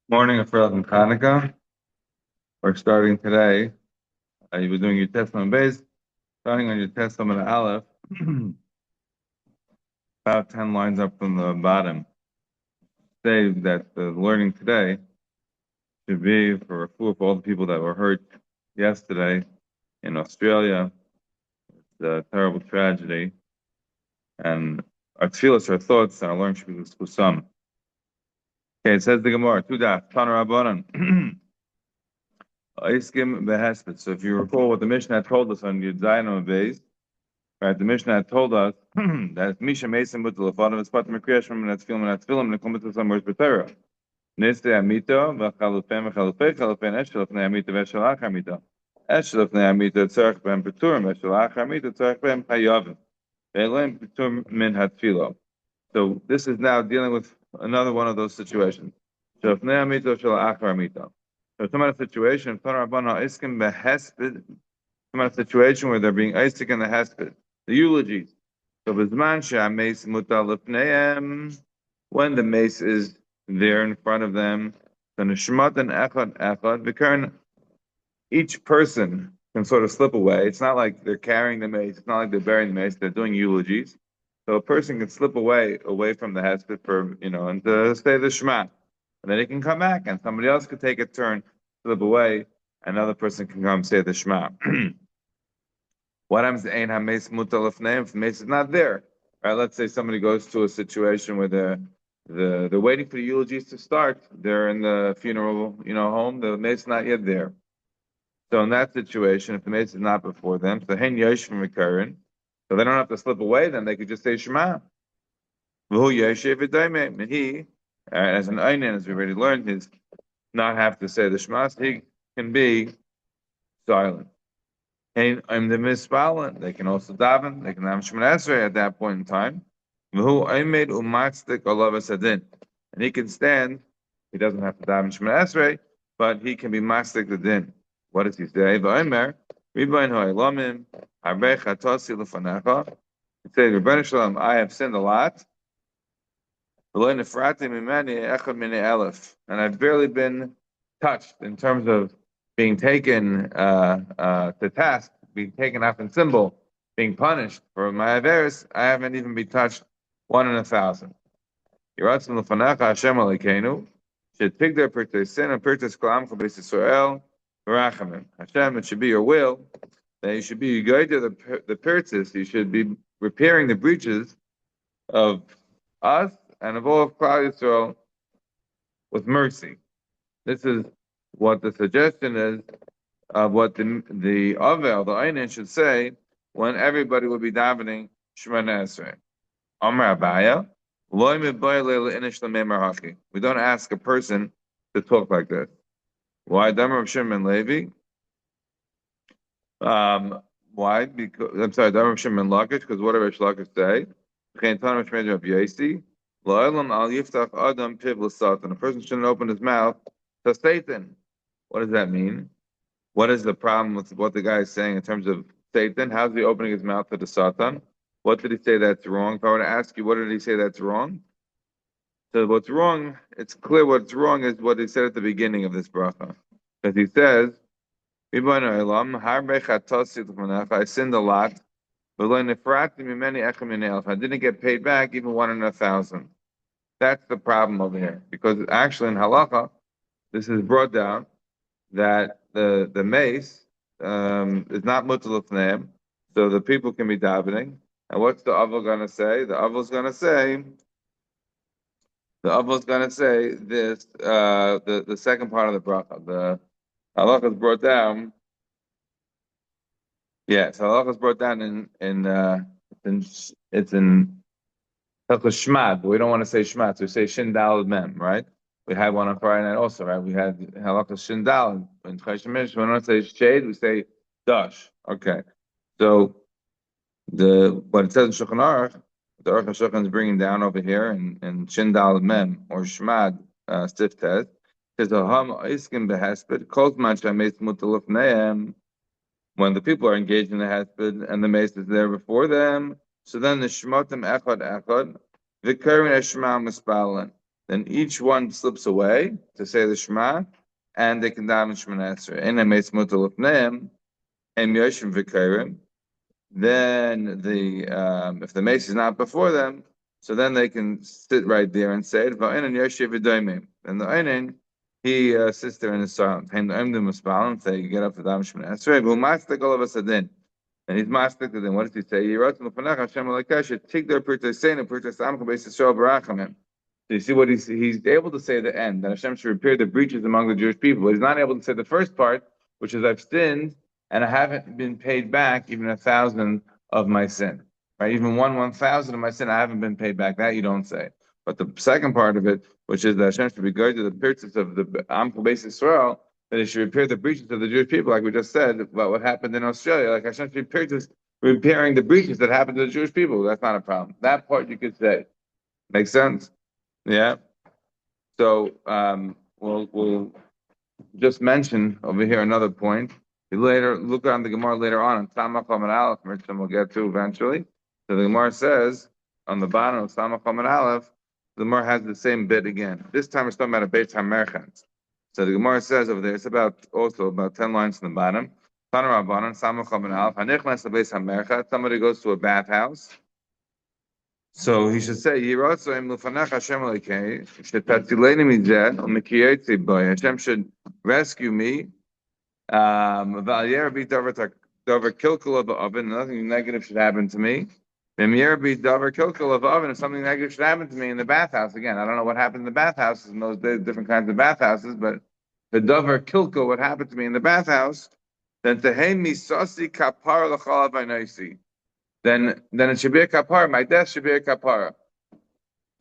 Morning of Freud and Hanukkah. We're starting today. You were doing your Testament base, starting on your Testament Aleph, about 10 lines up from the bottom. Say that the learning today should be for all the people that were hurt yesterday in Australia. It's a terrible tragedy. And our tefillas, our thoughts, and our learning should be with some. Okay, it says the Gemara, Tudah, Tanar Rabbanan. Iskim behesped. So if you recall what the Mishnah told us on Yud Zayin base, right? The Mishnah had told us that Misha Mason with the Lefanav is part of Mekriyash and that's film and that's film and it comes to some words B'Torah. Niste Amito v'chalupem v'chalupei chalupen eshel fnei Amito v'eshel ach Amito eshel fnei Amito tzarich b'hem Peturim eshel ach Amito tzarich b'hem Chayavim ve'eleim Peturim min hatfilo. So this is now dealing with another one of those situations. Shel fnei Amito shel ach Amito. So some of the situation, Tanur Rabbanan Iskim behesped, some of the situation where they're being Isaac in the hesped, the eulogies. So Bizman Sha'ameis Mutal Lefneim, when the mace is there in front of them, then Nishmat and Echad, because each person can sort of slip away. It's not like they're carrying the mace, it's not like they're burying the mace, they're doing eulogies. So a person can slip away from the hesped for, and to say the Shema. And then he can come back and somebody else could take a turn, slip away, another person can come say the Shema. What happens to Ein HaMeis Mutal Lefneim if the mace is not there? Right? Let's say somebody goes to a situation where they're waiting for the eulogies to start. They're in the funeral, home. The mace is not yet there. So in that situation, if the mace is not before them, so Hein Yoshim Mekarin, so they don't have to slip away. Then they could just say Shema. V'hu Yoshev V'daimeh, and he, as an Einan, as we already learned, is not have to say the Shema. So he can be silent. I'm the mispalin. They can also daven. They can have Shemon Esrei at that point in time. And he can stand. He doesn't have to daven Shemon Esrei, but he can be mastik the din. What does he say? V'omer Ribayin ha'elamim harbei chatasi lefanecha. He says, Rebbeinu Shalom, I have sinned a lot. And I've barely been touched in terms of being taken to task, being taken up in symbol, being punished for my averis. I haven't even been touched 1 in 1,000. Yiratzim l'fanecha Hashem Alekeinu should pick their purchase sin and purchase kalam chabes Yisrael v'rachamim. Hashem, it should be your will that you should be going to the purchase. You should be repairing the breaches of us and of all of Klal Yisrael with mercy. This is what the suggestion is of what the Avel, the Einin, should say when everybody will be davening Shemona Esrei. Amar Abaya, we don't ask a person to talk like this. Why? Damar Shimon Levi. Why? Because I'm sorry, Damar Shimon Lakish, because what did Rish Lakish say? A person shouldn't open his mouth to Satan. What does that mean? What is the problem with what the guy is saying in terms of Satan? How's he opening his mouth to the Satan? What did he say that's wrong? If I were to ask you, what did he say that's wrong? So what's wrong, it's clear what's wrong is what he said at the beginning of this bracha. Because he says, I sinned a lot. I didn't get paid back even 1 in 1,000. That's the problem over here. Because actually in halacha, this is brought down that the mace is not mutal lefneim, so the people can be davening. And what's the Aval going to say? The Aval's going to say this, the second part of the bracha. The halacha is brought down. Yes, halacha is brought down it's in Hilchos Shmad, but we don't want to say Shmad, so we say Shin Daled Mem, right? We had one on Friday night also, right? We had Halachas Shin Daled in Chayshemish. We don't say Shade, we say Dash. Okay, so what it says in Shulchan Aruch, the Aruch HaShulchan is bringing down over here in Shin Daled Mem or Shmad Siftes. Says Aham Iskim Behesped Kol Zman Shameis Mutal Lefneim. When the people are engaged in the hesped and the mace is there before them, so then the shmotim echad, v'karin eshma mispalin. then each one slips away to say the Shema, and they can daven Shemona Esrei. And Meis Mutal Lefneim, and Yoshim V'Keirim. Then if the mace is not before them, so then they can sit right there and say it. And the Einin, he sits there in his silence. They get up to Dam Shemona Esrei. V'umastik all of a sudden. And he's mastic to them. What does he say? Hashem Tigdar Pirtei Seinu Pirtei Samcha Beis Yisrael Barachamim. So you see what he's able to say at the end, that Hashem should repair the breaches among the Jewish people. But he's not able to say the first part, which is I've sinned and I haven't been paid back even 1,000 of my sin. Right? Even 1,000 of my sin, I haven't been paid back. That you don't say. But the second part of it, which is that Hashem should be good to the purchase of the Am Beis Yisrael, that he should repair the breaches of the Jewish people, like we just said about what happened in Australia. Like Hashem should be repairing the breaches that happened to the Jewish people. That's not a problem. That part you could say. Makes sense? Yeah. So we'll just mention over here another point. Later, look on the Gemara later on Samach Lamed Aleph, which we'll get to eventually. So the Gemara says on the bottom of Samach Lamed Aleph, the Gemara has the same bit again. This time it's talking about a Beit HaMerchant. So the Gemara says over there, it's also about 10 lines from the bottom. Samach Lamed Aleph, somebody goes to a bathhouse. So he should say, Hashem should rescue me. Nothing negative should happen to me. If something negative should happen to me in the bathhouse. Again, I don't know what happened in the bathhouses in those days, different kinds of bathhouses, but the davar kilko, what happened to me in the bathhouse, then then it should be a kapara. My death should be a kapara.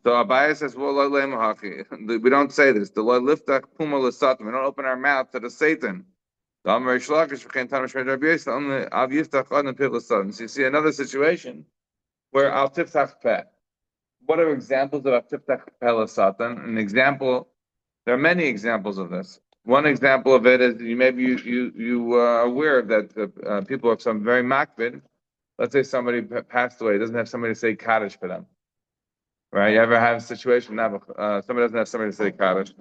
So Abaya says, we don't say this. We don't open our mouth to the Satan. So you see another situation where al tiftach peh. What are examples of al tiftach peh l'satan? An example, there are many examples of this. One example of it is you are aware that people have some very makbid. Let's say somebody passed away, doesn't have somebody to say Kaddish for them. Right? You ever have a situation now, somebody doesn't have somebody to say Kaddish.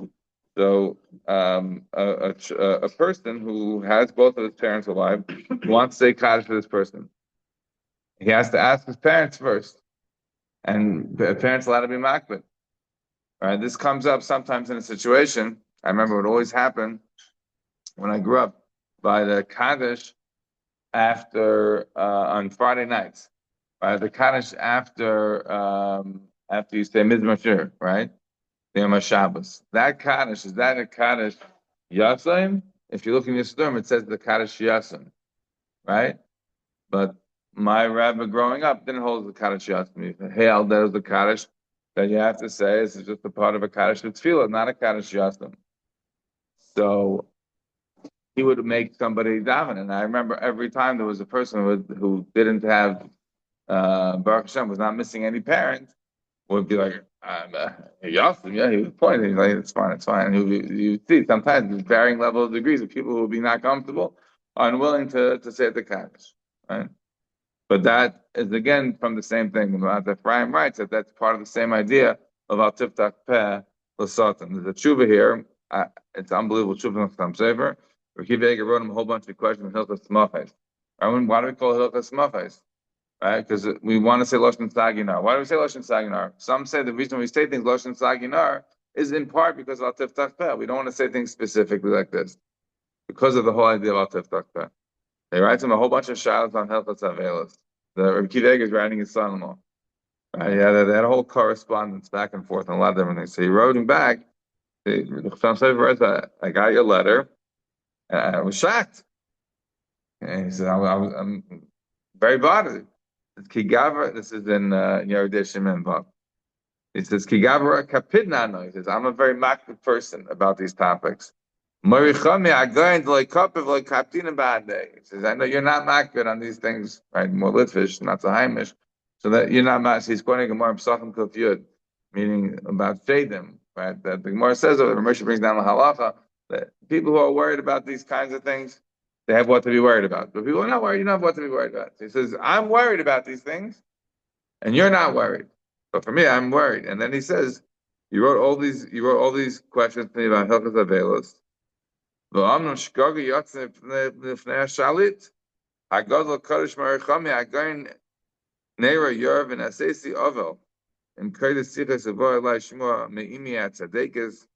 So a person who has both of his parents alive wants to say Kaddish for this person. He has to ask his parents first. And the parents allowed to be makbid. Right? This comes up sometimes in a situation. I remember it always happened when I grew up by the Kaddish after on Friday nights, right? The Kaddish after you say Mizmor Shir, right? The Yom HaShabbos. That Kaddish, is that a Kaddish Yasim? If you look in your storm, it says the Kaddish Yasim, right? But my rabbi growing up didn't hold the Kaddish Yasim. Hey, there's the Kaddish that you have to say. This is just a part of a Kaddish Tefillah, not a Kaddish Yasim. So he would make somebody daven, and I remember every time there was a person who didn't have Baruch Hashem, was not missing any parent, would be like, Yosef, yeah, he was pointing, like, it's fine. And you see sometimes there's varying level of degrees of people who will be not comfortable, unwilling to say the Kaddish, right? But that is again from the same thing. The Ephraim writes that that's part of the same idea of al tiftach peh l'satan. There's a tshuva here. It's unbelievable tshuva in Chasam Sofer. Rav Yeger wrote him a whole bunch of questions on Hilchas Smachos. Why do we call it Hilchas Smachos? Right? Because we want to say Lashon Saginar. Why do we say Lashon Saginar? Some say the reason we say things Lashon Saginar is in part because of al tiftach peh. We don't want to say things specifically like this because of the whole idea of al tiftach peh. They write him a whole bunch of shilas on Hilchas Avelos. The Rav Yeger is writing his son-in-law. Right? Yeah, they had a whole correspondence back and forth on a lot of different things. So he wrote him back. The Chasam Sofer writes, I got your letter. I was shocked. And he said, I'm very bothered. Kigavra, this is in Yeridei Shimon Vav. He says, Kigavra kapidnano. He says, I'm a very makbid person about these topics. He says, I know you're not makbid on these things, right? More litvish, not so heimish. So that you're not makbid. He's quoting Gemara Psachim Kuf Yud, meaning about Shadim, right? That the Gemara says, Moshe brings down the halacha, that people who are worried about these kinds of things, they have what to be worried about. But people who are not worried, you don't have what to be worried about. So he says, I'm worried about these things, and you're not worried. But for me, I'm worried. And then he says, You wrote all these. You wrote all these questions to me about Hilchas Avelos. V'amnu shkaga yatzne lifnei shalit. Hagadol kadosh marichami again neira yarv and asesi avel. In kodesh sichas avoy lai shmua meimi atzadekes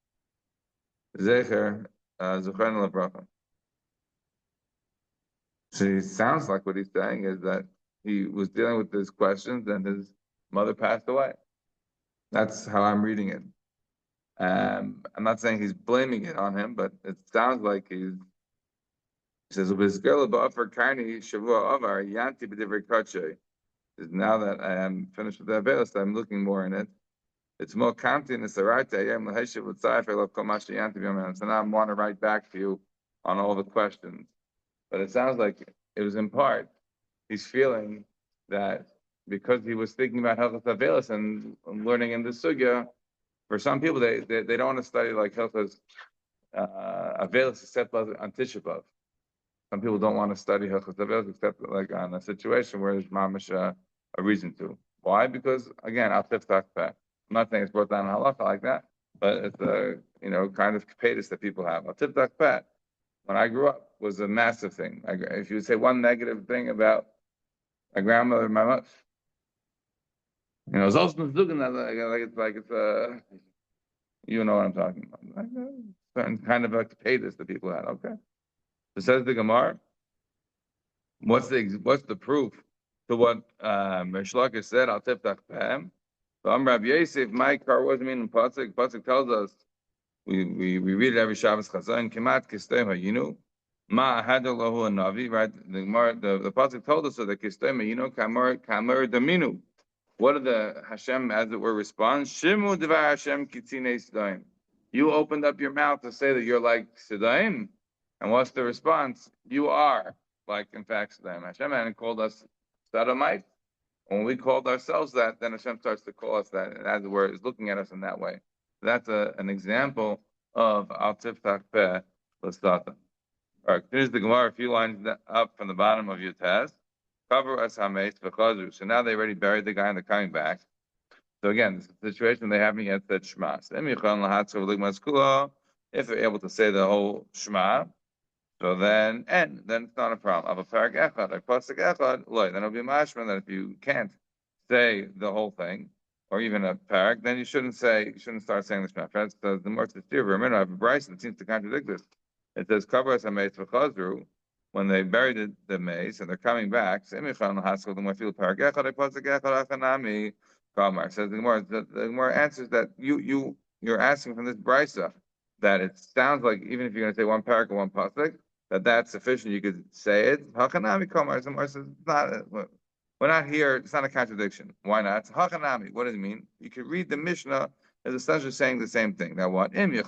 zecher zuchran lebracha. So it sounds like what he's saying is that he was dealing with these questions and his mother passed away. That's how I'm reading it. I'm not saying he's blaming it on him, but it sounds like he says, now that I am finished with the Avelis, I'm looking more in it. It's more counting the Sarate. So now I want to write back to you on all the questions. But it sounds like it was in part, he's feeling that because he was thinking about Hilchas Avelis and learning in the Sugya, for some people, they don't want to study like Hilchas Avelis except on Tisha B'Av. Some people don't want to study Hilchas Avelis except like on a situation where there's mamish a reason to. Why? Because again, I'll tiftach back. I'm not saying it's brought down in halacha like that, but it's a kind of capacious that people have. I'll tiftach back. When I grew up, was a massive thing. If you would say one negative thing about my grandmother, my mother, it's also like it's you know what I'm talking about. Like a certain kind of a capacious that people have. Okay. So says the Gemara. What's the proof to what Rish Lakish said? Al tiftach pehem. So I'm Rabbi Yosef. My car wasn't meaning pasuk. Pasuk tells us we read it every Shabbos Chazon. Kemat kistei hayinu ma hadalahu anavi. Right. The pasuk told us so that kistei hayinu kamar daminu. What did the Hashem, as it were, respond? Shimu devar Hashem kitzine sedaim. You opened up your mouth to say that you're like sedaim, and what's the response? You are like, in fact, Sedaim. Hashem hadn't called us Sodomite. When we called ourselves that, then Hashem starts to call us that, and as it were, is looking at us in that way. That's an example of Al Tiftach Peh L'Stata. All right, here's the Gemara, a few lines up from the bottom of your test. Cover us hameis v'chazru. So now they already buried the guy and they're coming back. So again, this is the situation they haven't yet said Shema. If they're able to say the whole Shema, so then it's not a problem. Of a parak echad, like pasuk echad, then it'll be mashman that if you can't say the whole thing, or even a parak, then you shouldn't start saying the Shema. Friends, the more sincere, I have a Bryce that seems to contradict this. It says, "Cover us hameis v'chazru." When they buried the mace and they're coming back, says the Gemara answers that you're asking from this brisa that it sounds like even if you're going to say one parak or one pasuk, that's sufficient. You could say it. Hachanami kamar. Says we're not here. It's not a contradiction. Why not? It's hachanami. What does it mean? You could read the Mishnah as essentially saying the same thing. Now what? Afilu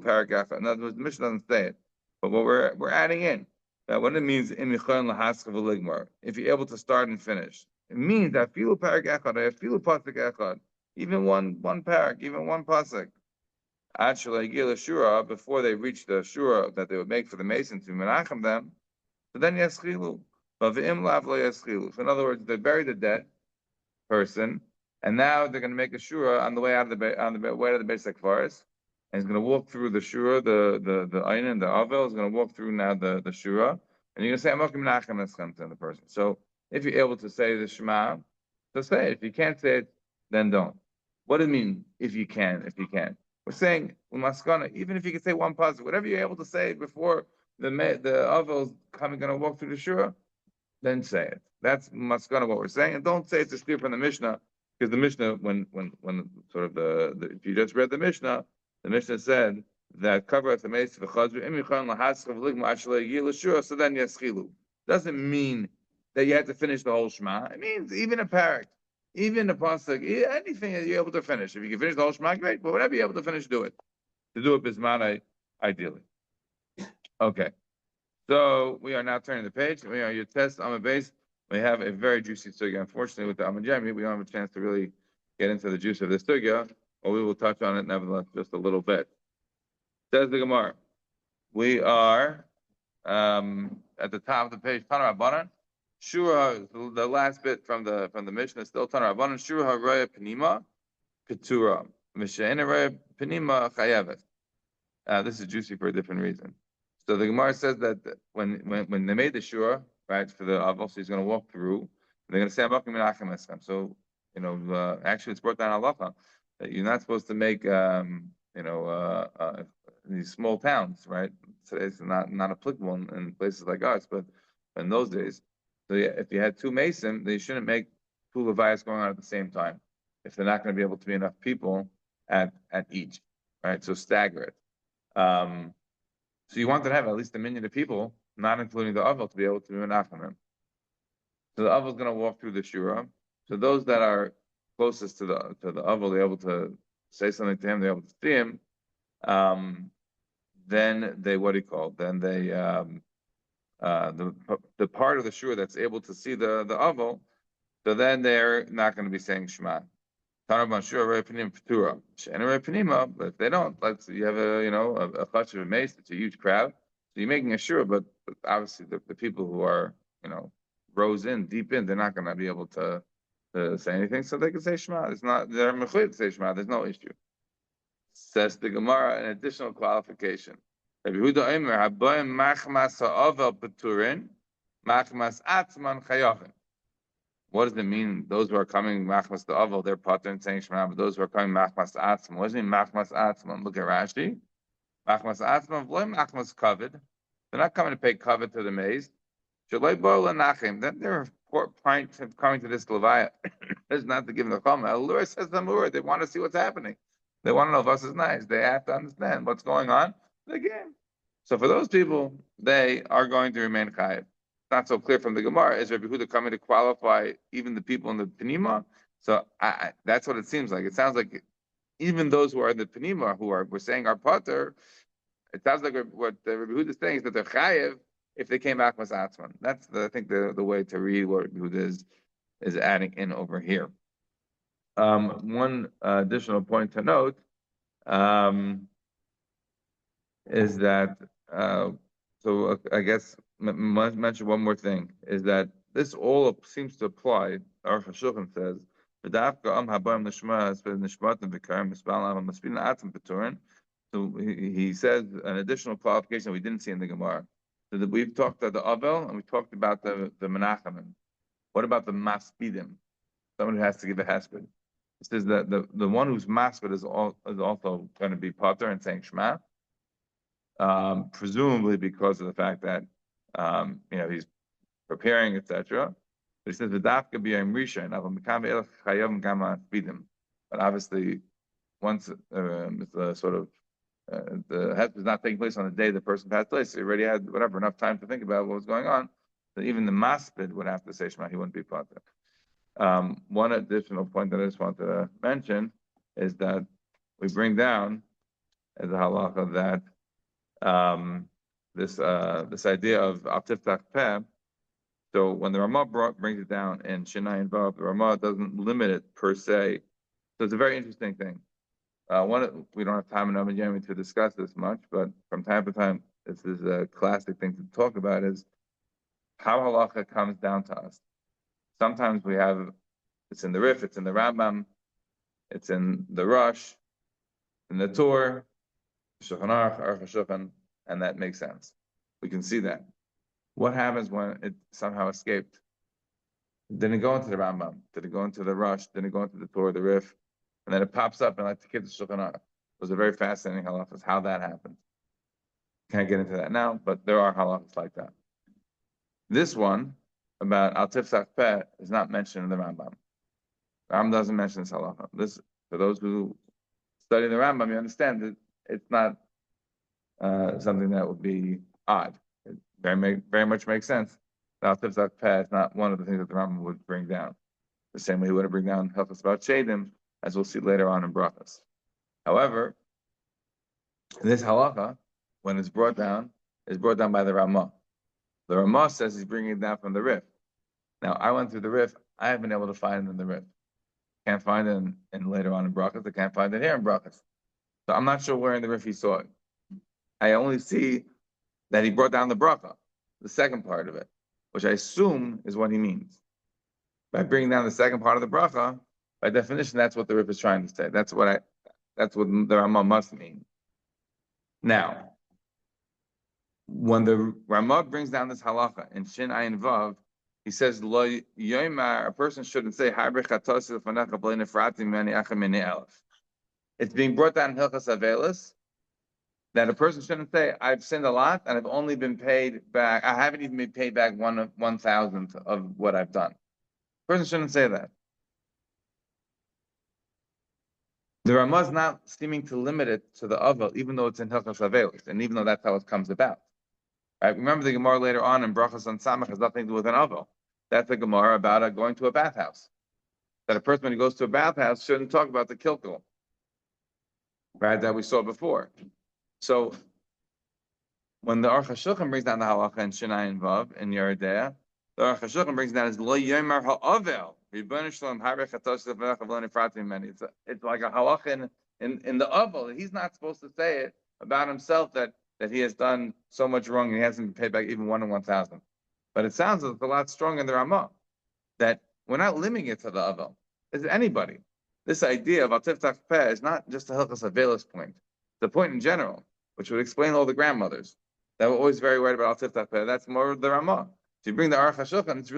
parak. In other words, the Mishnah doesn't say it. But what we're adding in, that what it means, if you're able to start and finish, it means that filu parak echad, filu pasuk echad, even one parak, even one pasuk. Actually, shura, before they reach the shura that they would make for the mason to menachem them, so then yaschilu. So in other words, they buried the dead person, and now they're going to make a shura on the way out of the way to the basic forest. And he's going to walk through the shura, the ayin and the avel is going to walk through now the shura, and you're going to say Amokim Nachem Eschem to the person. So if you're able to say the Shema, so say it. If you can't say it, then don't. What does it mean? If you can, we're saying Maskana. Even if you can say one pasuk, whatever you're able to say before the avel is going to walk through the shura, then say it. That's Maskana what we're saying, and don't say it's a steer from the Mishnah, because the Mishnah, when sort of if you just read the Mishnah said that cover at the mace v'chazru imichan lahaschav ligma ashlei yilashur. So then yaschilu doesn't mean that you have to finish the whole Shema. It means even a parak, even a pasuk, anything that you're able to finish. If you can finish the whole Shema, great. But whatever you're able to finish, do it. To do it bismanai, ideally. Okay. So we are now turning the page. We are your test on the base. We have a very juicy sugya. Unfortunately, with the Amud Yomi, we don't have a chance to really get into the juice of this sugya. But we will touch on it nevertheless just a little bit. Says the Gemara. We are at the top of the page. Tanar Rabbanan. Shura, the last bit from the Mishnah, still Tanar Rabbanan. Shura Haraya Panima. Petura. V'she'enere penima chayevet. This is juicy for a different reason. So the Gemara says that when they made the shura, right, for the aval, so he's going to walk through, they're going to say, "Amakim menachem eschem." So, actually, it's brought down halacha that you're not supposed to make, these small towns, right? Today it's not applicable in places like ours, but in those days, so yeah, if you had two mason, they shouldn't make two levias going on at the same time if they're not going to be able to be enough people at each, right? So stagger it. So you wanted to have at least a million of people, not including the aval, to be able to be menachem. So the aval is going to walk through the shura. So those that are closest to the aval, they're able to say something to him, they're able to see him. Then they, what do you call? Then they the part of the shura that's able to see the aval, so then they're not going to be saying Shema. But if they don't, like you have a clutch of a mace, it's a huge crowd. So you're making a shura, but obviously the people who are rows in, deep in, they're not going to be able to say anything, so they can say Shema. It's not they're mechuyev to say Shema. There's no issue. Says the Gemara, an additional qualification. Rabbi Yehuda Omer, haboim machmas ha'ovel peturin, machmas atzman chayochin. What does it mean? Those who are coming machmas the aval, they're pater and saying Shema, but those who are coming machmas atzman, what does it mean machmas atzman? Look at Rashi. Machmas atzman, v'loy machmas kavod. They're not coming to pay kavod to the maze. Shaloi bo lenachem. Then their point of coming to this levaya is not to give them the chama. Elur says the mur. They want to see what's happening. They want to know if us is nice. They have to understand what's going on in the game. So for those people, they are going to remain chayiv. Not so clear from the Gemara. Is Rabbi Yehuda coming to qualify even the people in the Penima? So that's what it seems like. It sounds like even those who are in the Penima, we're saying are pater, it sounds like what Rabbi Yehuda is saying is that they're chayiv if they came back with atzman. That's I think the way to read what Rabbi Yehuda is adding in over here. One additional point to note is that, so I guess mention one more thing, is that this all seems to apply. Our Shulchan says, so he says an additional qualification we didn't see in the Gemara. So that we've talked about the Avel and we talked about the Menachem. What about the Maspidim? Someone who has to give a hesped. It says that the one who's maspid is also going to be pater and saying Shema, presumably because of the fact that he's preparing, etc. But he says the dafka b'yom rishon, but obviously once it's a sort of the hesped is not taking place on the day the person passed away, so he already had enough time to think about what was going on. So even the maspid would have to say Shema; he wouldn't be pater. One additional point that I just wanted to mention is that we bring down as a halacha that this idea of al tiftach peh. So when the Ramah brings it down in Shinai and Vav, the Ramah doesn't limit it per se. So it's a very interesting thing. We don't have time in Amud Yomi to discuss this much, but from time to time, this is a classic thing to talk about: is how halacha comes down to us. Sometimes we have it's in the Rif, it's in the Rambam, it's in the Rush, in the Torah, Shulchan Aruch, Aruch HaShulchan, and that makes sense. We can see that. What happens when it somehow escaped? Didn't go into the Rambam, didn't go into the Rush, didn't go into the Torah, the Rif, and then it pops up and like the kids Shulchan Aruch. It was a very fascinating halachas how that happened. Can't get into that now, but there are halachas like that. This one about al tiftach peh is not mentioned in the Rambam. The Rambam doesn't mention this halacha. This, for those who study the Rambam, you understand that it's not something that would be odd. It very much makes sense. Al tiftach peh is not one of the things that the Rambam would bring down. The same way he would bring down halachas about shadim, as we'll see later on in Brachot. However, this halacha, when it's brought down, is brought down by the Ramah. The Ramah says he's bringing it down from the Rif. Now, I went through the Rif. I haven't been able to find it in the Rif. Can't find it in later on in Brachot. I can't find it here in Brachot. So I'm not sure where in the Rif he saw it. I only see that he brought down the bracha, the second part of it, which I assume is what he means. By bringing down the second part of the bracha, By definition, that's what the Rip is trying to say. That's what the Ramah must mean. Now, when the Ramah brings down this halacha in Shin Ayin Vav, he says, Lo yoymar, a person shouldn't say, it's being brought down in Hilchas Avelis that a person shouldn't say, I've sinned a lot and I've only been paid back, I haven't even been paid back 1/1000th of what I've done. A person shouldn't say that. The Ramah is not seeming to limit it to the Avel, even though it's in Hilchas Avelis, and even though that's how it comes about. Right? Remember the Gemara later on in Brachot on Samach has nothing to do with an Avel. That's a Gemara about going to a bathhouse. That a person, when he goes to a bathhouse, shouldn't talk about the kilkel, right? That we saw before. So when the Aruch HaShulchan brings down the halacha in Shinai and Vav in Yeridea, the Aruch HaShulchan brings down as Lo Yomer HaAvel. It's like a halacha in the Avel. He's not supposed to say it about himself that he has done so much wrong and he hasn't paid back even 1/1000. But it sounds a lot stronger in the Ramah that we're not limiting it to the Avel. It's anybody. This idea of Atif Peh is not just a Hilchas Avelis point. It's a point in general, which would explain all the grandmothers that were always very worried about Atif Peh. That's more the Ramah. If you bring the Aruch HaShulchan, it's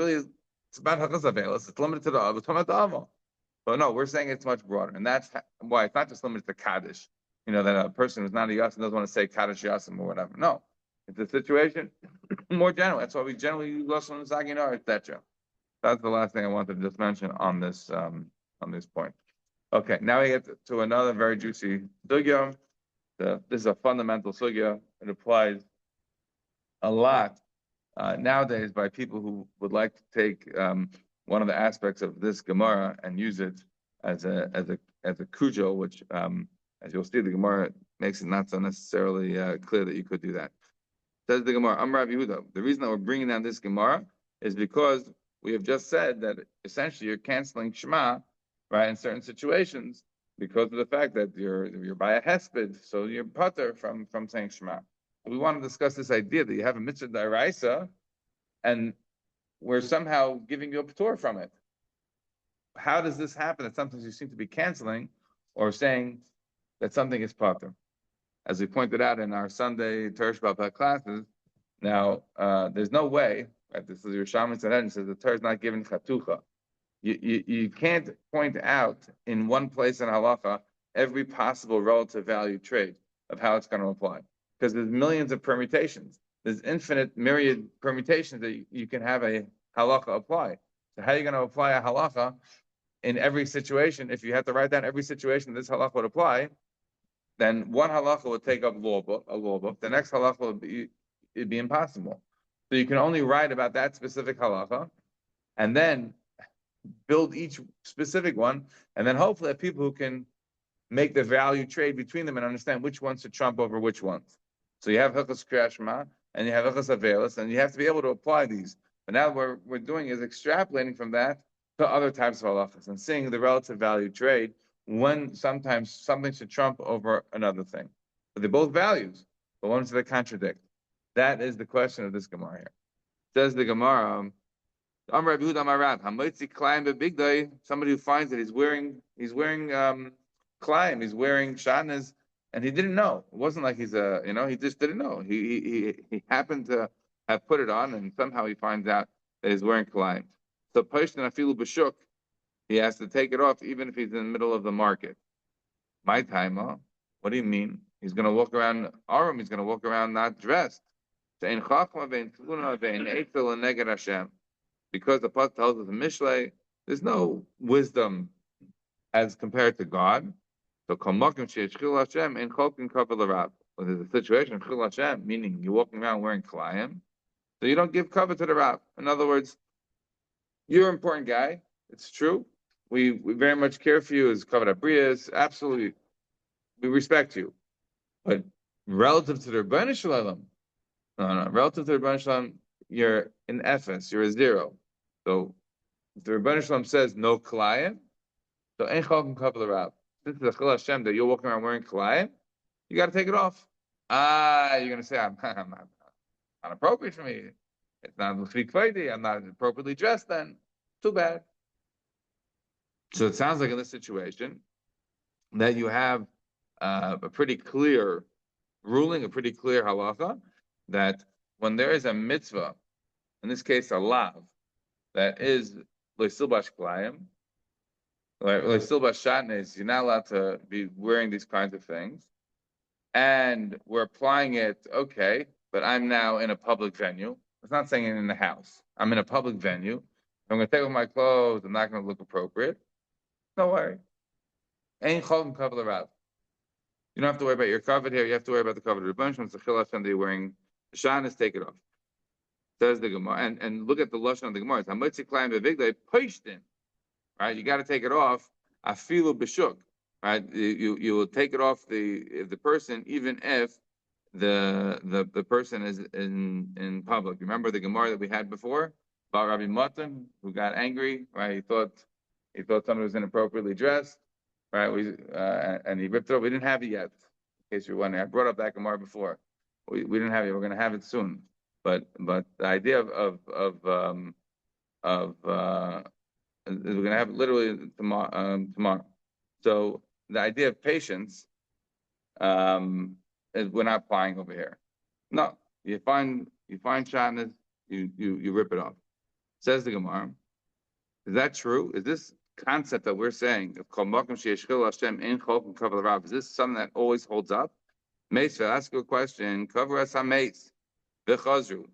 about Hilchas Avelis. It's limited to the Avel. It's talking about the Avel. But no, we're saying it's much broader. And that's why it's not just limited to Kaddish. That a person who's not a Yasim doesn't want to say Kaddish Yasim or whatever. No. It's a situation more general. That's why we generally use Lashon Zaginar, etc. That's the last thing I wanted to just mention on this point. Okay, now we get to another very juicy sugya. This is a fundamental sugya. It applies a lot nowadays by people who would like to take one of the aspects of this Gemara and use it as a kujo, which, as you'll see, the Gemara makes it not so necessarily clear that you could do that. Says the Gemara, Amar Rav Yehuda. The reason that we're bringing down this Gemara is because we have just said that essentially you're canceling Shema, right, in certain situations because of the fact that you're by a hesped, so you're putter from saying Shema. We want to discuss this idea that you have a mitzvah d'oraisa, and we're somehow giving you a p'tur from it. How does this happen? That sometimes you seem to be canceling or saying that something is putter. As we pointed out in our Sunday Teresh B'Alpeh classes, now there's no way. Right, this is your Shaman Sanhedrin says the Torah is not given chatucha. You can't point out in one place in halacha every possible relative value trade of how it's going to apply, because there's millions of permutations. There's infinite myriad permutations that you can have a halacha apply. So how are you going to apply a halacha in every situation? If you have to write down every situation this halacha would apply, then one halacha would take up a law book. The next halacha would be impossible. So you can only write about that specific halacha, and then build each specific one, and then hopefully have people who can make the value trade between them and understand which ones to trump over which ones. So you have Hilchos Kriyas Shema, and you have Hilchos Avelis, and you have to be able to apply these. But now what we're doing is extrapolating from that to other types of halachas and seeing the relative value trade when sometimes something should trump over another thing. But they're both values, but ones that contradict. That is the question of this Gemara here. Says the Gemara, somebody who finds that he's wearing klayim, he's wearing shanas, and he didn't know. It wasn't like he just didn't know. He happened to have put it on, and somehow he finds out that he's wearing klayim. So Pashtan Afilu B'Shuk, he has to take it off even if he's in the middle of the market. My time, what do you mean? He's going to walk around Arum, he's going to walk around not dressed. Because the Pasuk tells us in Mishlei, there's no wisdom as compared to God. So there's a situation, Chil Hashem, meaning you're walking around wearing Kalayim, so you don't give cover to the Rab. In other words, you're an important guy. It's true. We very much care for you as Kavod Abriyas. Absolutely. We respect you. But relative to the Rebbeinu Shalom, no. Relative to the Rebbeinu Shalom, you're an Ephes. You're a zero. So if the Rebbeinu Shalom says no Kalayim, so Ein Chalkim Kavod Rab. Since it's a Chil Hashem that you're walking around wearing Kalayim, you got to take it off. You're going to say, I'm not appropriate for me. It's not I'm not appropriately dressed then. Too bad. So it sounds like in this situation that you have a pretty clear ruling, a pretty clear halacha, that when there is a mitzvah, in this case a lav, that is loisil bashklayim, loisil bashatnes, you're not allowed to be wearing these kinds of things, and we're applying it, okay, but I'm now in a public venue. It's not saying it in the house. I'm in a public venue. I'm going to take off my clothes. I'm not going to look appropriate. No worry. Ain't chol cover rav. You don't have to worry about your covet here. You have to worry about the covet of the bunch. When it's a chil Hashem that you're wearing the shanis, take it off. Says the Gemara, and look at the lashon of the Gemara. It's hamotzi klayim bevigdei poishtin. Right, you got to take it off. Afilu b'shuk. Right, you will take it off the person even if the person is in public. Remember the Gemara that we had before about Rabbi Matan who got angry. Right, he thought someone was inappropriately dressed. Right, and he ripped it off. We didn't have it yet. In case you're wondering, I brought up that Gemara before. We didn't have it. We're going to have it soon. But the idea of we're going to have it literally tomorrow. So the idea of patience is we're not applying over here. No, you find shatnez, you rip it off. Says the Gemara. Is that true? Is this concept that we're saying of kol makom sheyeshchil Hashem ein chol kavel rav? Is this something that always holds up? Meis, I'll ask you a question. Cover us on meis. V'chazru.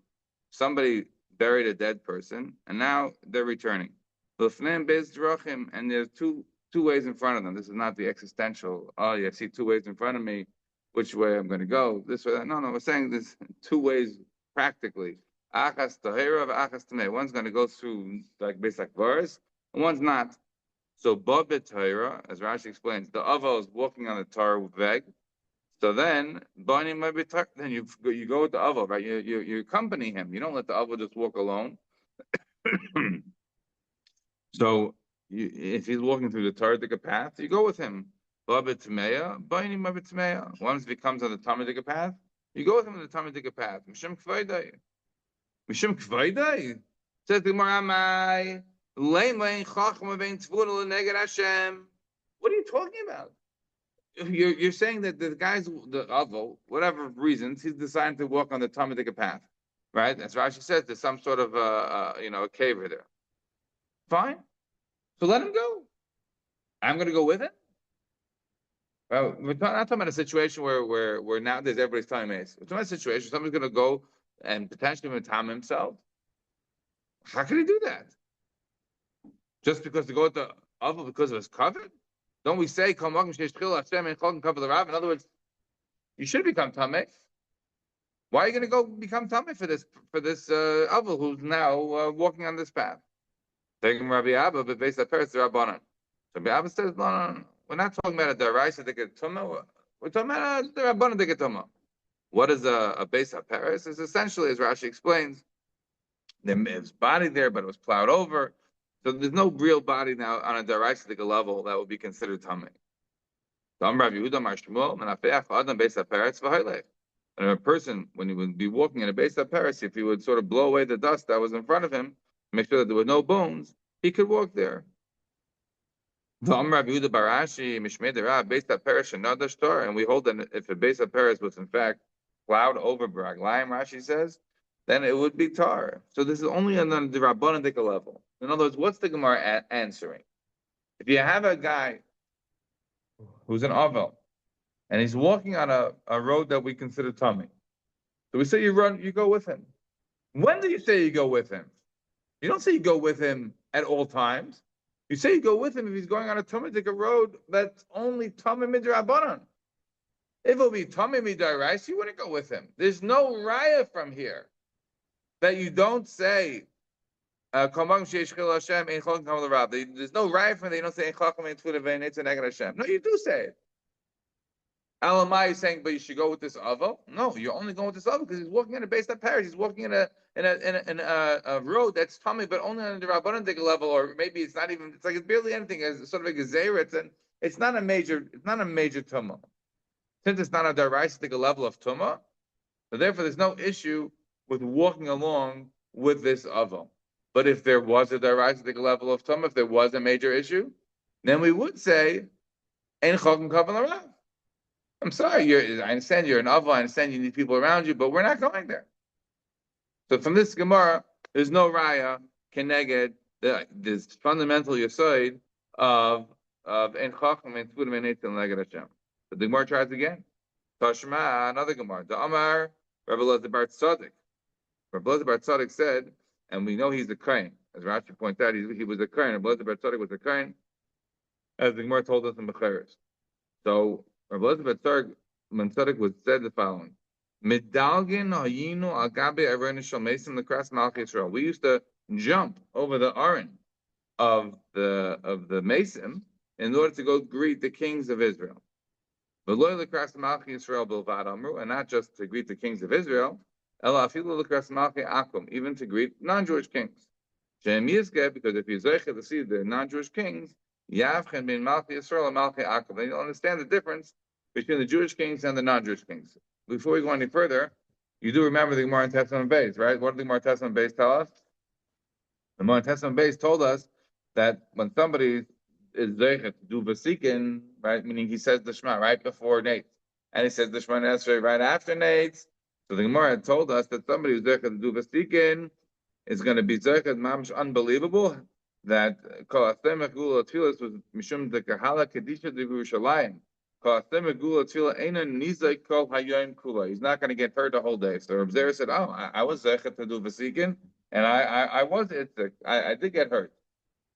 Somebody buried a dead person, and now they're returning. And there's two ways in front of them. This is not the existential. Oh, yeah, I see two ways in front of me. Which way I'm going to go? This way, that. No, we're saying this two ways practically. Achas tahira, achas tamei. One's going to go through like basic bars, and one's not. So babet tahira, as Rashi explains, the avo is walking on the tar veg. So then, then you go with the avo, right? You accompany him. You don't let the avo just walk alone. So if he's walking through the Tardik path, you go with him. Once he comes on the Talmudic path, you go with him on the Talmudic path. Mishum kvaydai. Mishum kvaydai. Says the Gemara, what are you talking about? You're saying that the guy's the avo, whatever reasons, he's deciding to walk on the Talmudic path, right? As Rashi says, there's some sort of a caver there. Fine. So let him go. I'm going to go with him. Well, we're not talking about a situation where nowadays everybody's telling me. We're talking about a situation where somebody's going to go and potentially matam himself. How can he do that? Just because to go with the other because of his covet? Don't we say, in other words, you should become tameh. Why are you going to go become tameh for this Aval who's now walking on this path? Taking Rabbi Abba, but based on Paris, the Rabbanan. So Rabbi Abba says, no. We're not talking about a deraisa deketuma. We're talking about a Rabbanan deketuma. What is a base of Paris? It's essentially, as Rashi explains, there was body there, but it was plowed over. So there's no real body now on a deraisa level that would be considered tameh. And a person, when he would be walking in a base of Paris, if he would sort of blow away the dust that was in front of him, make sure that there were no bones, he could walk there. And we hold that if a base of Paris was in fact plowed over Baraglayim, Rashi says, then it would be tar. So this is only on the Rabbanic level. In other words, what's the Gemara answering? If you have a guy who's an Avel, and he's walking on a road that we consider tummy, so we say you go with him. When do you say you go with him? You don't say you go with him at all times. You say you go with him if he's going on a Talmudic road that's only Tamei Midrabanan. If it will be Tamei Midarais, you wouldn't go with him. There's no raya from here that you don't say there's no raya from there. You don't say no, you do say it. Alamai is saying, but you should go with this avo. No, you're only going with this avo because he's walking in a base of Paris. He's walking in a road that's tummy, but only on the Rabbanan level, or maybe it's not even. It's like it's barely anything. It's sort of a gezeira. It's not a major tumah. Since it's not a daraistic level of tumah, so therefore there's no issue with walking along with this avo. But if there was a daraistic level of tumah, if there was a major issue, then we would say, Ein Chokim Kavan L'Rav. I'm sorry, I understand you're an Ava, I understand you need people around you, but we're not going there. So from this Gemara, there's no Raya, Keneged, this fundamental Yesod of Ein Chokim and Tfudim and Eitzim Leged Hashem. But the Gemara tries again. Tashma, another Gemara. The Amar, Rabbi Elazar bar Tzaddik. Rabbi Elazar bar Tzaddik said, and we know he's a Kohen. As Rashi pointed out, he was a Kohen. Rabbi Elazar bar Tzaddik was a Kohen, as the Gemara told us in Becheres. So Rabbi Elazar bar Tzaddik was said the following: Medalgin hayinu al gabe aron shel mesim lekras malchei Yisrael. We used to jump over the aron of the mesim in order to go greet the kings of Israel. And not just to greet the kings of Israel, even to greet non-Jewish kings. Because if you to see the non-Jewish kings, then you'll understand the difference between the Jewish kings and the non-Jewish kings. Before we go any further, you do remember the Gemara in Testament Beis, right? What did the Gemara in Testament Beis tell us? The Gemara in Testament Beis told us that when somebody is zeichet to do vasikin, right? Meaning he says the Shema right before Nates, and he says the Shema Esrei right after Nates. So the Gemara had told us that somebody who's zeichet to do vasikin is going to be zeichet mamish unbelievable. That kol asemech gula tefillas was mishum de kahala kedisha de Yerushalayim. Kol asemech gula tefillah eina nizay kol hayom kula. He's not going to get hurt the whole day. So Reb Zera said, "Oh, I was zeichet to do vasikin, and I was itzik. I did get hurt."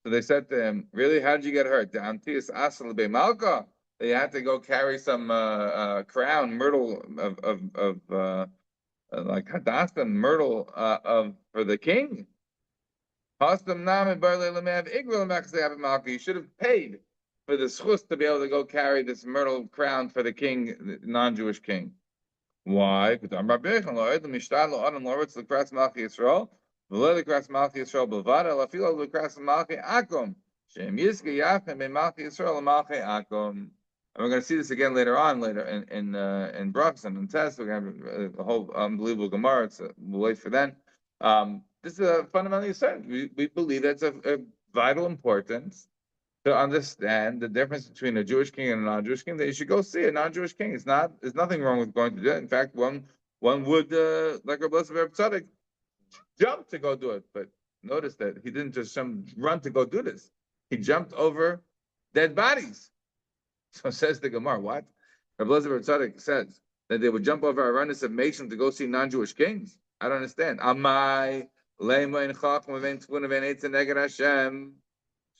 So they said to him, "Really? How did you get hurt?" The Antias Asal Be Malka. They had to go carry some crown, myrtle of like hadassah, myrtle for the king. You should have paid for the schus to be able to go carry this myrtle crown for the king, the non-Jewish king. Why? Because and we're going to see this again later in Brachot and in Test. We're going to have a whole unbelievable Gemara. We'll wait for then. This is a fundamentally said. We believe that's a vital importance to understand the difference between a Jewish king and a non-Jewish king. That you should go see a non-Jewish king. There's nothing wrong with going to do it. In fact, one would like Rabbi Elazar bar Tzaddik jump to go do it, but notice that he didn't just run to go do this. He jumped over dead bodies. So says the Gemara, what? Rabbi Elazar bar Tzaddik says that they would jump over a runners of nation to go see non-Jewish kings. I don't understand.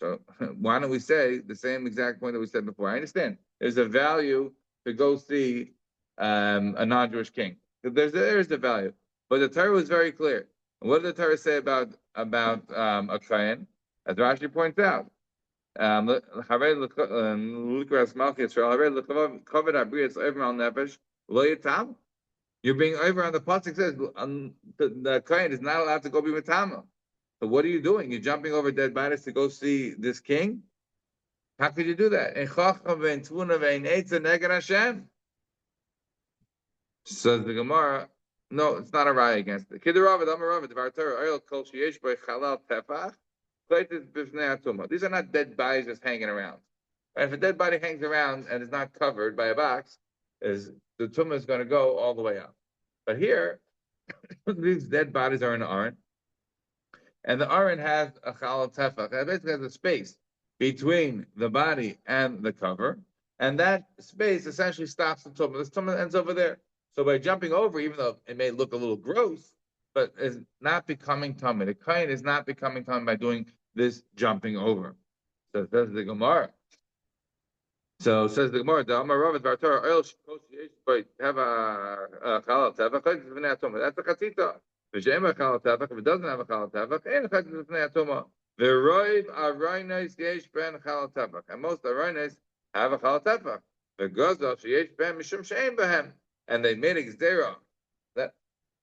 So why don't we say the same exact point that we said before? I understand. There's a value to go see a non-Jewish king. There's the value. But the Torah was very clear. And what did the Torah say about a kohen? As Rashi points out, you're being over on the pasuk says the kohen is not allowed to go be mitama. So what are you doing? You're jumping over dead bodies to go see this king? How could you do that? Says the Gemara. No, it's not a raya against it. These are not dead bodies just hanging around. And if a dead body hangs around and is not covered by a box, the tumah is going to go all the way up. But here, these dead bodies are in the aron, and the aron has a chalal tefach. It basically has a space between the body and the cover, and that space essentially stops the tumah. This tumah ends over there. So by jumping over, even though it may look a little gross, but is not becoming tummy. The kohen is not becoming tummy by doing this jumping over. So says the Gemara. So says the Gemara, the Amar Rav Bartor oil have a chalal tefach. That's a chatita. If it doesn't have a chalal tefach, ain't a chatita b'nei atoma. The roiv aroinos yesh ben chalal tefach, and most aroinos have a chalal tefach. The gazal sheyesh ben mishum she'ein behem. And they made a gzera that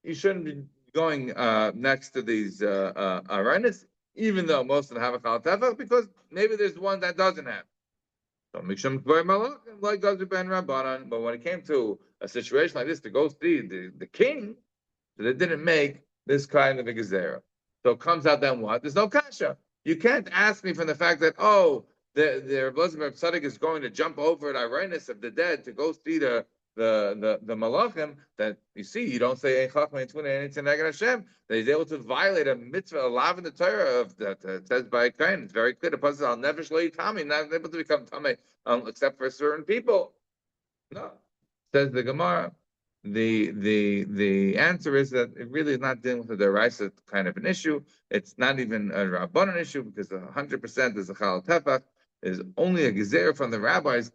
you shouldn't be going next to these aronis, even though most of them have a chalal tefach, because maybe there's one that doesn't have. So miksham k'vay malach and like gazu ben rabbanan. But when it came to a situation like this to go see the king, so they didn't make this kind of a gezerah. So it comes out then what? There's no kasha. You can't ask me from the fact that the Rebbe Tzaddik is going to jump over the Irenis of the dead to go see the malachim. That you see, you don't say Ein Chacham Ein Tvuna Ein Tzin Neged Hashem. That he's able to violate a mitzvah, a law in the Torah of that says by a kain. It's very clear. The pasuk Al Nefesh Lo Yitami, not able to become tamei except for certain people. No, says the Gemara. The answer is that it really is not dealing with a deraisa kind of an issue. It's not even a rabbanon issue because 100% is a chal tefach. Is only a gezer from the rabbis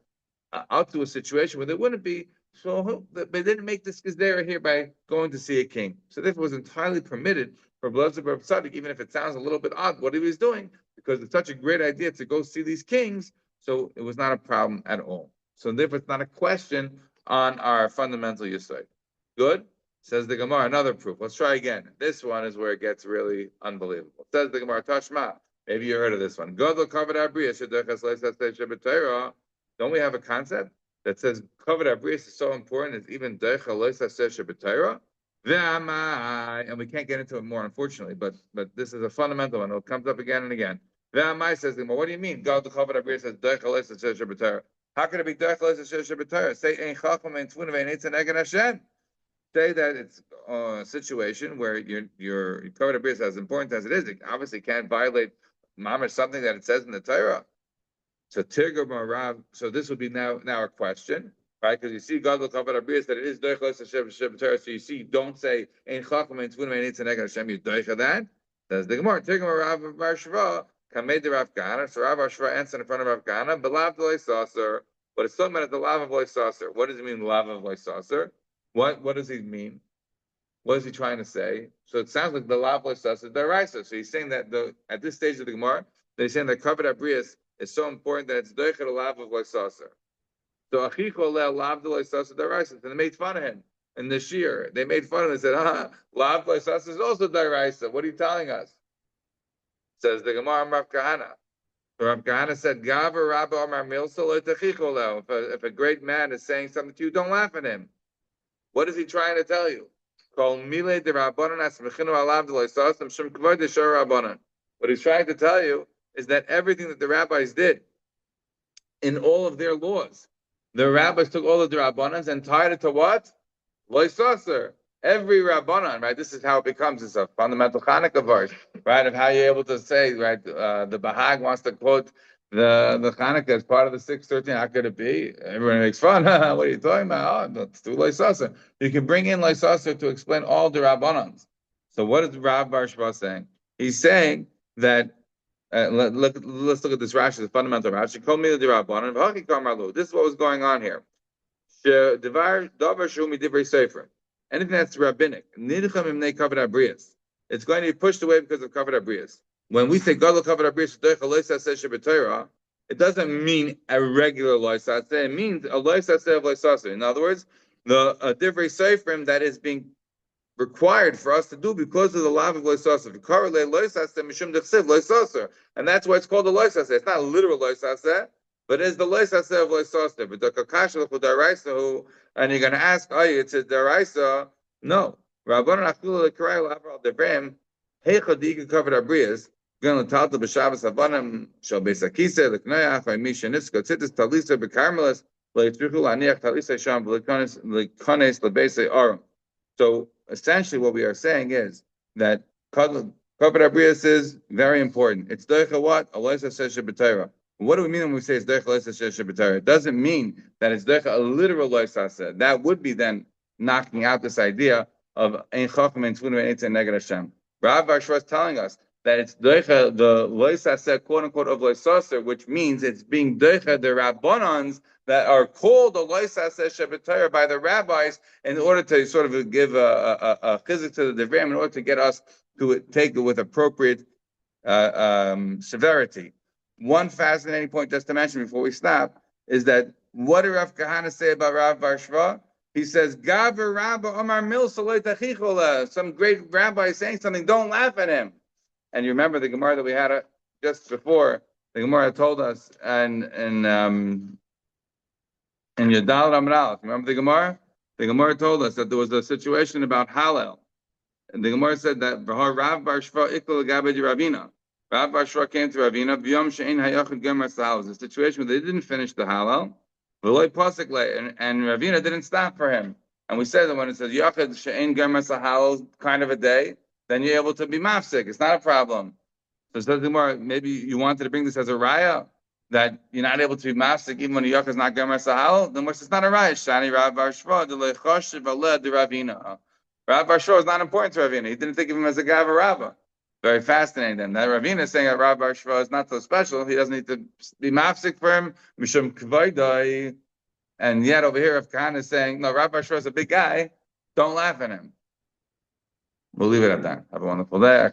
out to a situation where there wouldn't be. So they didn't make this gezer here by going to see a king. So therefore, it was entirely permitted for Blazer Bar Tzaddik, even if it sounds a little bit odd what he was doing, because it's such a great idea to go see these kings. So it was not a problem at all. So therefore, it's not a question on our fundamental yesod. Good? Says the Gemara, another proof. Let's try again. This one is where it gets really unbelievable. Says the Gemara, Tashma. Maybe you heard of this one. Don't we have a concept that says covered abrius is so important? It's even and we can't get into it more, unfortunately. But this is a fundamental one. It comes up again and again. Says, what do you mean? God the covered abrius says how can it be say ein chacham ein tvuna ve'ein eitzah neged Hashem? Say that it's a situation where your covered abrius, as important as it is, it obviously can't violate mamash something that it says in the Torah. So Tirgum Rav. So this would be now a question, right? Because you see God will cover abrius that it is doichel Hashem Torah. So you see, don't say ein chacham ein tvuna ve'ein eitzah neged Hashem. You doichel that. Says the Gemara. Tirgum Rav Bar Shva. Kamei de Rav Kahana. So Rav Shva answered in front of Rav Kahana. Belav loy saser. But it's talking about the lav of loy saser. What does it mean, lav of loy saser? What does he mean? What is he trying to say? So it sounds like the lav loy saser deraisa. So he's saying that at this stage of the Gemara, they're saying that covered abrius is so important that it's doichel the lav of loy saser. So achicho le lav loy saser deraisa. And they made fun of him in the shir. They made fun of him and said, lav loy saser is also deraisa. What are you telling us? Says the Gemara Rav Kahana. Rav Kahana said, "Gaver Rabba Omar Milsa lo techicho leo." If a great man is saying something to you, don't laugh at him. What is he trying to tell you? What he's trying to tell you is that everything that the rabbis did in all of their laws, the rabbis took all of the rabbanans and tied it to what? Loisaser. Every rabbanan, right? This is how it becomes. It's a fundamental Chanukah verse, right? Of how you're able to say, right? The Bahag wants to quote the Chanukah as part of the 613. How could it be? Everyone makes fun. What are you talking about? Oh, let's do Loisaser. You can bring in Loisaser to explain all the rabbanans. So what is Rav Bar Shva saying? He's saying that let's look at this Rashi, the fundamental Rashi. Call me the rabbanan. This is what was going on here. Anything that's rabbinic, it's going to be pushed away because of covered abrius. When we say God will cover abrius, it doesn't mean a regular loisase. It means a loisase of loisase. In other words, the divrei seifrim that is being required for us to do because of the lav of loisase. And that's why it's called a loisase. It's not literal loisase, but it's the loisase of loisase. But the kakasha l'chudaraisa, and you're going to ask, oh, it's a deraisa? No. Rabbanan afilu l'karei l'avral devrim heicha diga covered abrias. Going to talk to b'shavas avanim shel beisakise l'knayach v'misha nitzko tzitzis talisa b'karmelis le'yitzrichu l'aniach talisa sham v'l'kanes l'beisei arum. So essentially, what we are saying is that covered abrias is very important. It's doicha what? Aloisa sesha b'teira. What do we mean when we say it's doicha aloisa sesha b'teira? It doesn't mean that it's doicha a literal loisasa. That would be then knocking out this idea of ein chacham ein tvuna ve'ein eitzah neged Hashem. Rav Bar Shva is telling us that it's doicha the loisasa, quote unquote, of loisasa, which means it's being doicha the rabbanans that are called the loisasa shebetayr by the rabbis in order to sort of give a chizik to the devrim in order to get us to take it with appropriate severity. One fascinating point just to mention before we stop is that what did Rav Kahana say about Rav Bar Shva? He says, "Gaver Rabba Omar Milsa lo tachichola." Some great rabbi is saying something, don't laugh at him. And you remember the Gemara that we had just before. The Gemara told us, and in Yadal Ramral, remember the Gemara? The Gemara told us that there was a situation about Hallel. And the Gemara said that Rav Bar Shva ikla l'gabed Ravina. Rav Bar Shua came to Ravina. B'yom she'ein hayachid gomer sahal. The situation where they didn't finish the halal. V'loy pasik le, and Ravina didn't stop for him. And we said that when it says yachid she'ein gomer sahal, kind of a day, then you're able to be mafsik. It's not a problem. So says the Gemara, maybe you wanted to bring this as a raya that you're not able to be mafsik even when the yachid is not gomer sahal. Then it's not a raya. Shani Rav Bar Shua de lechoshev aleh de Ravina. Rav Bar Shua is not important to Ravina. He didn't think of him as a guy of a rabba. Very fascinating. Then that Ravina is saying that Rav Bar Shua is not so special. He doesn't need to be mafsik for him. Mishum kvaydai. And yet over here, if Khan is saying, no, Rav Bar Shua is a big guy, don't laugh at him. We'll leave it at that. Have a wonderful day.